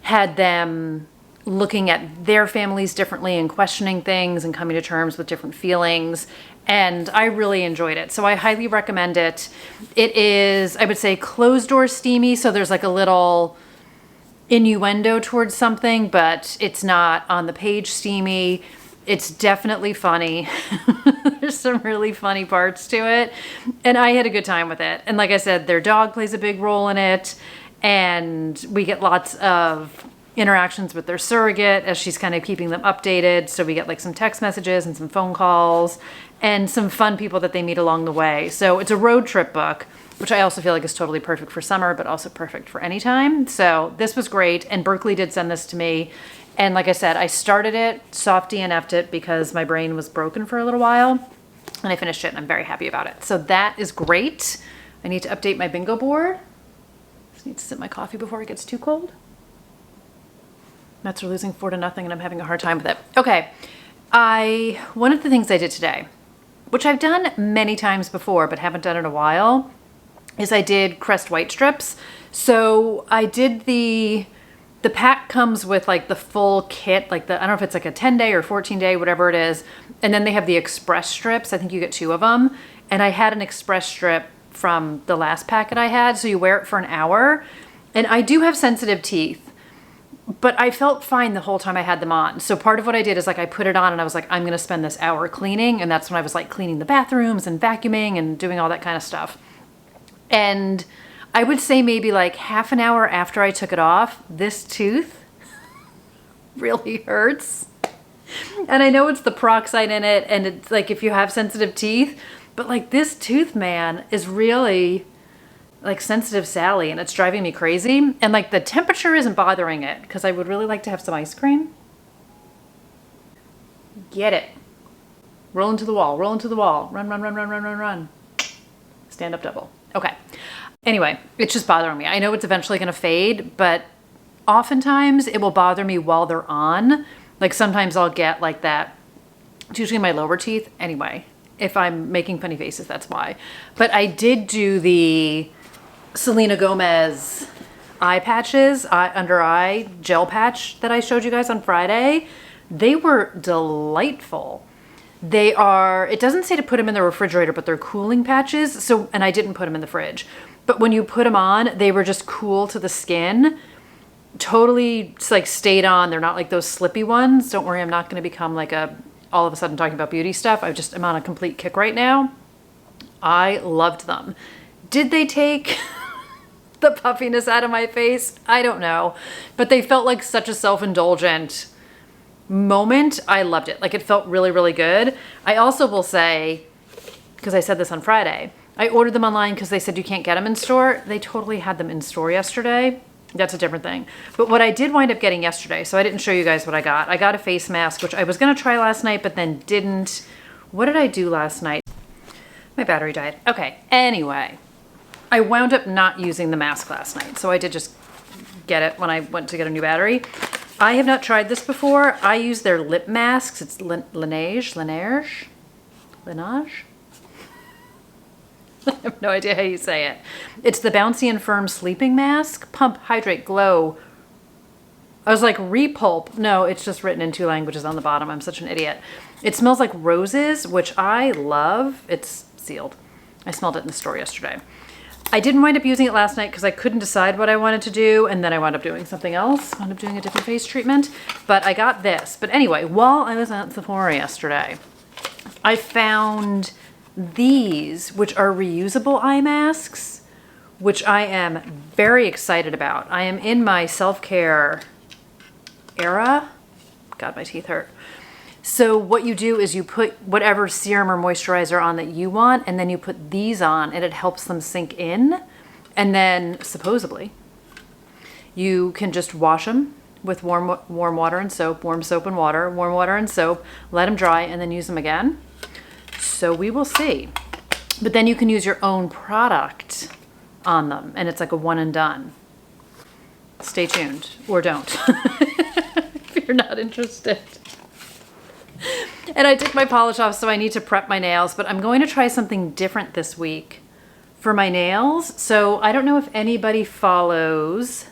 had them looking at their families differently and questioning things and coming to terms with different feelings. And I really enjoyed it. So I highly recommend it. It is, I would say, closed door steamy. So there's like a little innuendo towards something, but it's not on the page steamy. It's definitely funny. There's some really funny parts to it. And I had a good time with it. And like I said, their dog plays a big role in it. And we get lots of interactions with their surrogate as she's kind of keeping them updated. So we get like some text messages and some phone calls and some fun people that they meet along the way. So it's a road trip book, which I also feel like is totally perfect for summer, but also perfect for any time. So this was great. And Berkeley did send this to me. And like I said, I started it, soft DNF'd it because my brain was broken for a little while. And I finished it and I'm very happy about it. So that is great. I need to update my bingo board. Just need to sip my coffee before it gets too cold. Mets are losing 4-0 and I'm having a hard time with it. Okay, one of the things I did today, which I've done many times before but haven't done in a while, is I did Crest White strips. So I did the pack comes with like the full kit, like I don't know if it's like a 10-day or 14-day, whatever it is. And then they have the express strips. I think you get 2 of them. And I had an express strip from the last packet I had. So you wear it for an hour. And I do have sensitive teeth, but I felt fine the whole time I had them on. So part of what I did is like I put it on and I was like, I'm going to spend this hour cleaning. And that's when I was like cleaning the bathrooms and vacuuming and doing all that kind of stuff. And I would say maybe like half an hour after I took it off, this tooth really hurts. And I know it's the peroxide in it and it's like if you have sensitive teeth, but like this tooth, man, is really like sensitive Sally and it's driving me crazy. And like the temperature isn't bothering it because I would really like to have some ice cream. Get it. Roll into the wall, roll into the wall. Run, run, run, run, run, run, run. Stand up double. Okay. Anyway, it's just bothering me. I know it's eventually going to fade, but oftentimes it will bother me while they're on. Like sometimes I'll get like that. It's usually my lower teeth. Anyway, if I'm making funny faces, that's why. But I did do the Selena Gomez eye patches, under eye gel patch that I showed you guys on Friday. They were delightful. They are, it doesn't say to put them in the refrigerator, but they're cooling patches. So, and I didn't put them in the fridge, but when you put them on, they were just cool to the skin. Totally like stayed on. They're not like those slippy ones. Don't worry, I'm not going to become like all of a sudden talking about beauty stuff. I'm on a complete kick right now. I loved them. Did they take the puffiness out of my face? I don't know, but they felt like such a self-indulgent moment. I loved it. Like it felt really, really good. I also will say, because I said this on Friday, I ordered them online because they said you can't get them in store. They totally had them in store yesterday. That's a different thing. But what I did wind up getting yesterday, so I didn't show you guys what I got. I got a face mask, which I was going to try last night, but then didn't. What did I do last night? My battery died. Okay. Anyway, I wound up not using the mask last night. So I did just get it when I went to get a new battery. I have not tried this before. I use their lip masks. It's Laneige. I have no idea how you say it. It's the Bouncy and Firm Sleeping Mask. Pump, Hydrate, Glow. I was like, repulp. No, it's just written in 2 languages on the bottom. I'm such an idiot. It smells like roses, which I love. It's sealed. I smelled it in the store yesterday. I didn't wind up using it last night because I couldn't decide what I wanted to do. And then I wound up doing something else. Wound up doing a different face treatment. But I got this. But anyway, while I was at Sephora yesterday, I found these, which are reusable eye masks, which I am very excited about. I am in my self-care era. God, my teeth hurt. So what you do is you put whatever serum or moisturizer on that you want, and then you put these on and it helps them sink in. And then supposedly you can just wash them with warm water and soap, warm soap and water, warm water and soap, let them dry and then use them again. So we will see. But then you can use your own product on them and it's like a one and done. Stay tuned or don't if you're not interested. And I took my polish off, so I need to prep my nails, but I'm going to try something different this week for my nails. So I don't know if anybody follows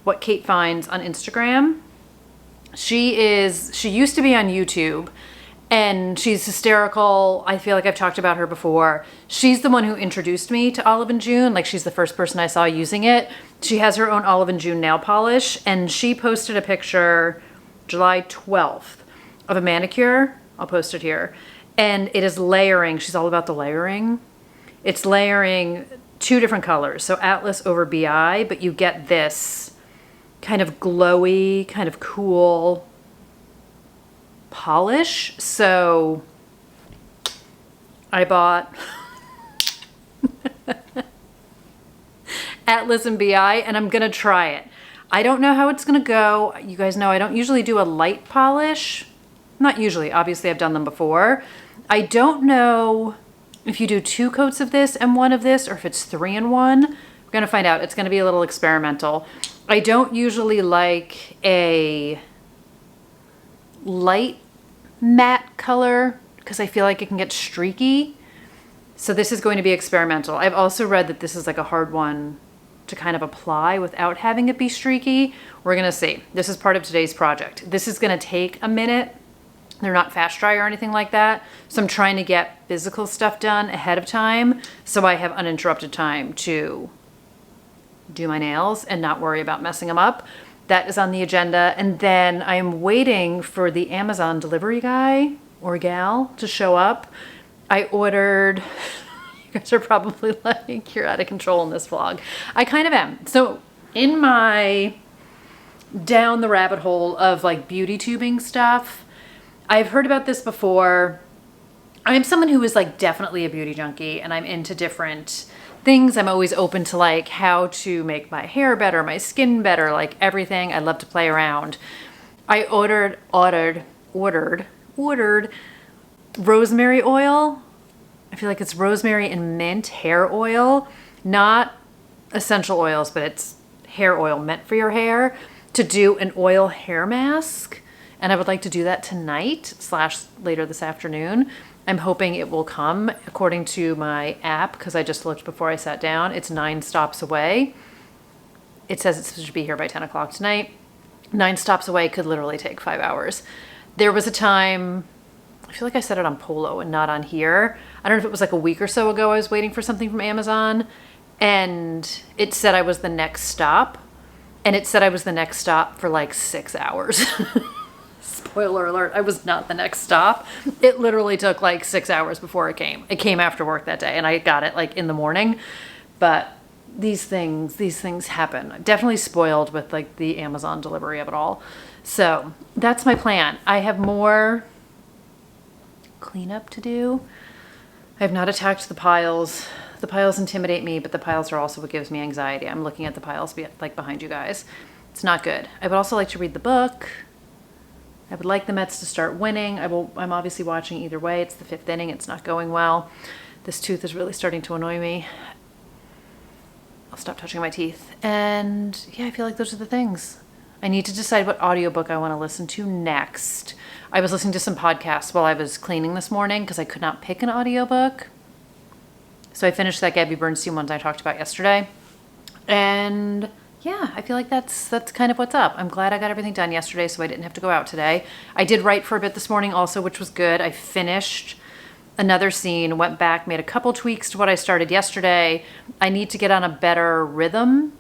What Kate Finds on Instagram. She used to be on YouTube and she's hysterical. I feel like I've talked about her before. She's the one who introduced me to Olive and June. Like she's the first person I saw using it. She has her own Olive and June nail polish and she posted a picture July 12th of a manicure. I'll post it here. And it is layering. She's all about the layering. It's layering 2 different colors. So Atlas over BI, but you get this kind of glowy, kind of cool polish. So I bought Atlas and BI, and I'm gonna try it. I don't know how it's gonna go. You guys know I don't usually do a light polish. Not usually, obviously I've done them before. I don't know if you do 2 coats of this and 1 of this, or if it's 3 in 1. We're gonna find out. It's gonna be a little experimental. I don't usually like a light matte color because I feel like it can get streaky. So this is going to be experimental. I've also read that this is like a hard one to kind of apply without having it be streaky. We're gonna see. This is part of today's project. This is gonna take a minute. They're not fast dry or anything like that. So I'm trying to get physical stuff done ahead of time so I have uninterrupted time to do my nails and not worry about messing them up. That is on the agenda. And then I'm waiting for the Amazon delivery guy or gal to show up. I ordered, you guys are probably like, you're out of control in this vlog. I kind of am. So in my down the rabbit hole of like beauty tubing stuff, I've heard about this before. I'm someone who is like definitely a beauty junkie, and I'm into different things. I'm always open to like how to make my hair better, my skin better, like everything. I love to play around. I ordered rosemary oil. I feel like it's rosemary and mint hair oil, not essential oils, but it's hair oil meant for your hair to do an oil hair mask. And I would like to do that tonight / later this afternoon. I'm hoping it will come according to my app, because I just looked before I sat down. It's 9 stops away. It says it's supposed to be here by 10 o'clock tonight. 9 stops away could literally take 5 hours. There was a time, I feel like I said it on Polo and not on here. I don't know if it was like a week or so ago I was waiting for something from Amazon, and it said I was the next stop. And it said I was the next stop for like 6 hours. Spoiler alert, I was not the next stop. It literally took like 6 hours before it came. It came after work that day, and I got it like in the morning. But these things happen. I'm definitely spoiled with like the Amazon delivery of it all. So that's my plan. I have more cleanup to do. I have not attacked the piles. The piles intimidate me, but the piles are also what gives me anxiety. I'm looking at the piles like behind you guys. It's not good. I would also like to read the book. I would like the Mets to start winning. I'm obviously watching either way. It's the 5th inning. It's not going well. This tooth is really starting to annoy me. I'll stop touching my teeth. And yeah, I feel like those are the things. I need to decide what audiobook I want to listen to next. I was listening to some podcasts while I was cleaning this morning because I could not pick an audiobook. So I finished that Gabby Bernstein one I talked about yesterday. And yeah, I feel like that's kind of what's up. I'm glad I got everything done yesterday so I didn't have to go out today. I did write for a bit this morning also, which was good. I finished another scene, went back, made a couple tweaks to what I started yesterday. I need to get on a better rhythm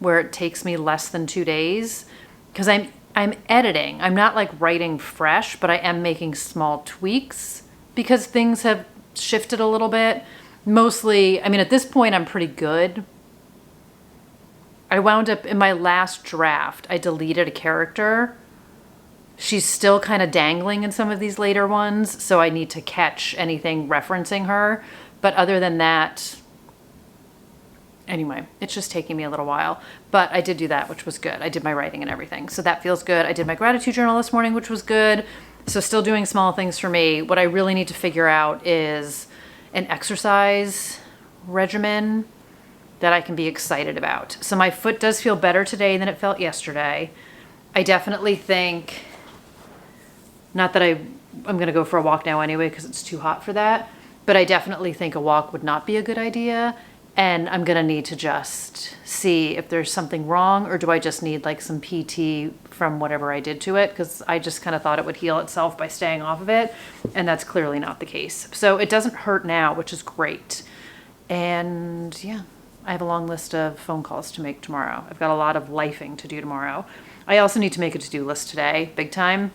where it takes me less than 2 days, because I'm editing. I'm not like writing fresh, but I am making small tweaks because things have shifted a little bit. Mostly, I mean, at this point, I'm pretty good. I wound up in my last draft, I deleted a character. She's still kind of dangling in some of these later ones, so I need to catch anything referencing her. But other than that, anyway, it's just taking me a little while. But I did do that, which was good. I did my writing and everything, so that feels good. I did my gratitude journal this morning, which was good. So still doing small things for me. What I really need to figure out is an exercise regimen that I can be excited about. So my foot does feel better today than it felt yesterday. I definitely think, not that I'm gonna go for a walk now anyway because it's too hot for that, but I definitely think a walk would not be a good idea. And I'm gonna need to just see if there's something wrong, or do I just need like some PT from whatever I did to it? Because I just kind of thought it would heal itself by staying off of it. And that's clearly not the case. So it doesn't hurt now, which is great. And yeah, I have a long list of phone calls to make tomorrow. I've got a lot of lifing to do tomorrow. I also need to make a to-do list today, big time.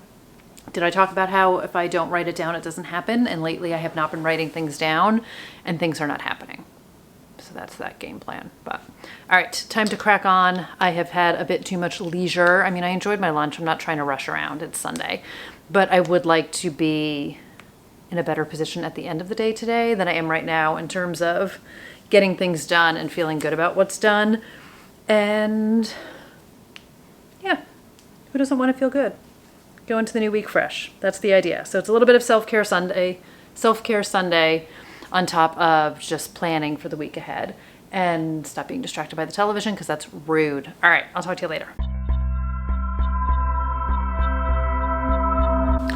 Did I talk about how if I don't write it down, it doesn't happen? And lately I have not been writing things down and things are not happening. So that's that game plan. But all right, time to crack on. I have had a bit too much leisure. I mean, I enjoyed my lunch. I'm not trying to rush around. It's Sunday. But I would like to be in a better position at the end of the day today than I am right now in terms of getting things done and feeling good about what's done. And yeah, who doesn't want to feel good? Go into the new week fresh. That's the idea. So it's a little bit of self-care Sunday on top of just planning for the week ahead, and stop being distracted by the television because that's rude. All right, I'll talk to you later.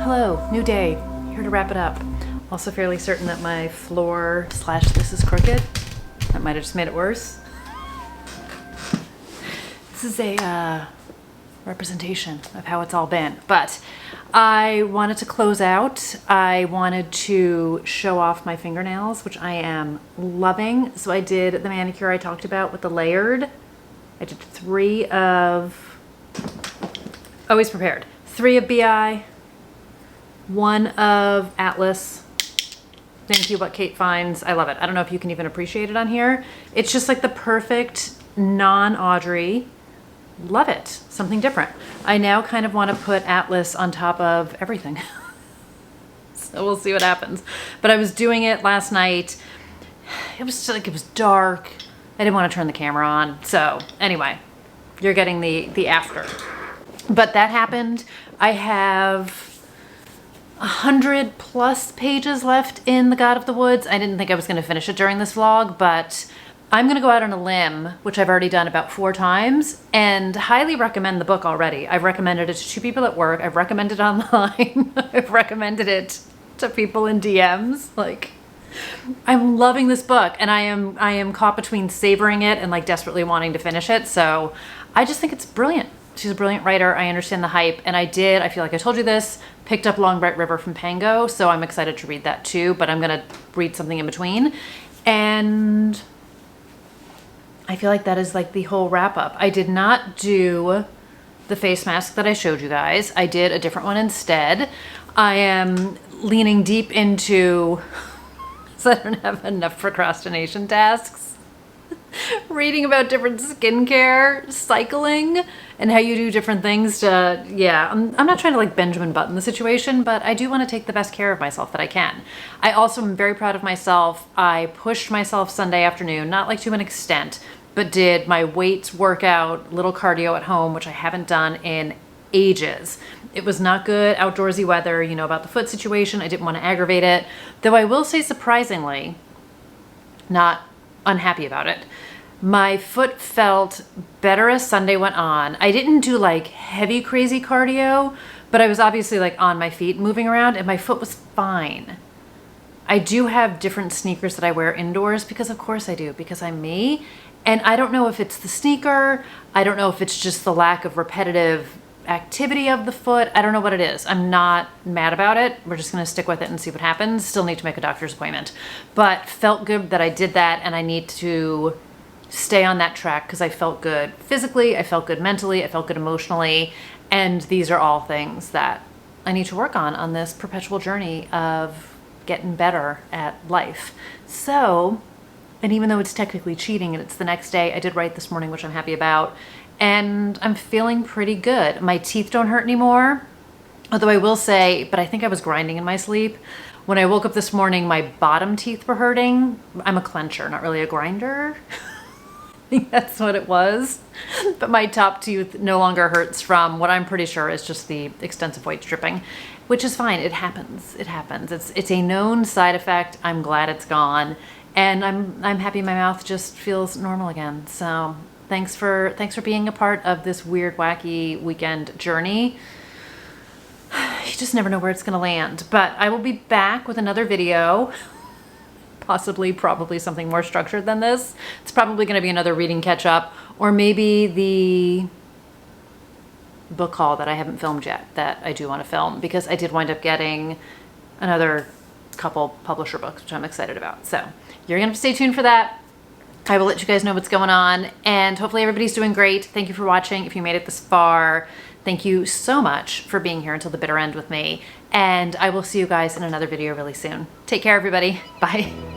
Hello, new day. Here to wrap it up. Also fairly certain that my floor / this is crooked. That might have just made it worse. This is a representation of how it's all been. But I wanted to close out. I wanted to show off my fingernails, which I am loving. So I did the manicure I talked about with the layered. I did 3 of, always prepared, 3 of BI, 1 of Atlas. Thank you, what Kate finds. I love it. I don't know if you can even appreciate it on here. It's just like the perfect non-Audrey. Love it. Something different. I now kind of want to put Atlas on top of everything. So we'll see what happens. But I was doing it last night. It was like, it was dark. I didn't want to turn the camera on. So anyway, you're getting the after. But that happened. I have 100+ pages left in The God of the Woods. I didn't think I was going to finish it during this vlog, but I'm going to go out on a limb, which I've already done about 4 times, and highly recommend the book already. I've recommended it to 2 people at work. I've recommended it online. I've recommended it to people in DMs. Like, I'm loving this book, and I am caught between savoring it and like desperately wanting to finish it. So I just think it's brilliant. She's a brilliant writer. I understand the hype, and I feel like I told you this, picked up Long Bright River from Pango, so I'm excited to read that too, but I'm going to read something in between. And I feel like that is like the whole wrap up. I did not do the face mask that I showed you guys. I did a different one instead. I am leaning deep into, so I don't have enough procrastination tasks, reading about different skincare, cycling, and how you do different things to, yeah, I'm not trying to like Benjamin Button the situation, but I do want to take the best care of myself that I can. I also am very proud of myself. I pushed myself Sunday afternoon, not like to an extent, but did my weights workout, little cardio at home, which I haven't done in ages. It was not good outdoorsy weather, you know, about the foot situation. I didn't want to aggravate it, though I will say surprisingly, not unhappy about it. My foot felt better as Sunday went on. I didn't do like heavy, crazy cardio, but I was obviously like on my feet moving around, and my foot was fine. I do have different sneakers that I wear indoors because of course I do, because I'm me. And I don't know if it's the sneaker. I don't know if it's just the lack of repetitive activity of the foot. I don't know what it is. I'm not mad about it. We're just going to stick with it and see what happens. Still need to make a doctor's appointment, but felt good that I did that, and I need to stay on that track because I felt good physically, I felt good mentally, I felt good emotionally, and these are all things that I need to work on this perpetual journey of getting better at life. So, and even though it's technically cheating and it's the next day, I did write this morning, which I'm happy about, and I'm feeling pretty good. My teeth don't hurt anymore, although I will say, but I think I was grinding in my sleep. When I woke up this morning, my bottom teeth were hurting. I'm a clencher, not really a grinder. I think that's what it was. But my top tooth no longer hurts from what I'm pretty sure is just the extensive weight stripping, which is fine. It happens. It happens. It's a known side effect. I'm glad it's gone. And I'm happy my mouth just feels normal again. So thanks for being a part of this weird, wacky weekend journey. You just never know where it's gonna land. But I will be back with another video. Probably something more structured than this. It's probably going to be another reading catch up, or maybe the book haul that I haven't filmed yet that I do want to film, because I did wind up getting another couple publisher books, which I'm excited about. So you're going to have to stay tuned for that. I will let you guys know what's going on, and hopefully everybody's doing great. Thank you for watching. If you made it this far, thank you so much for being here until the bitter end with me, and I will see you guys in another video really soon. Take care, everybody. Bye.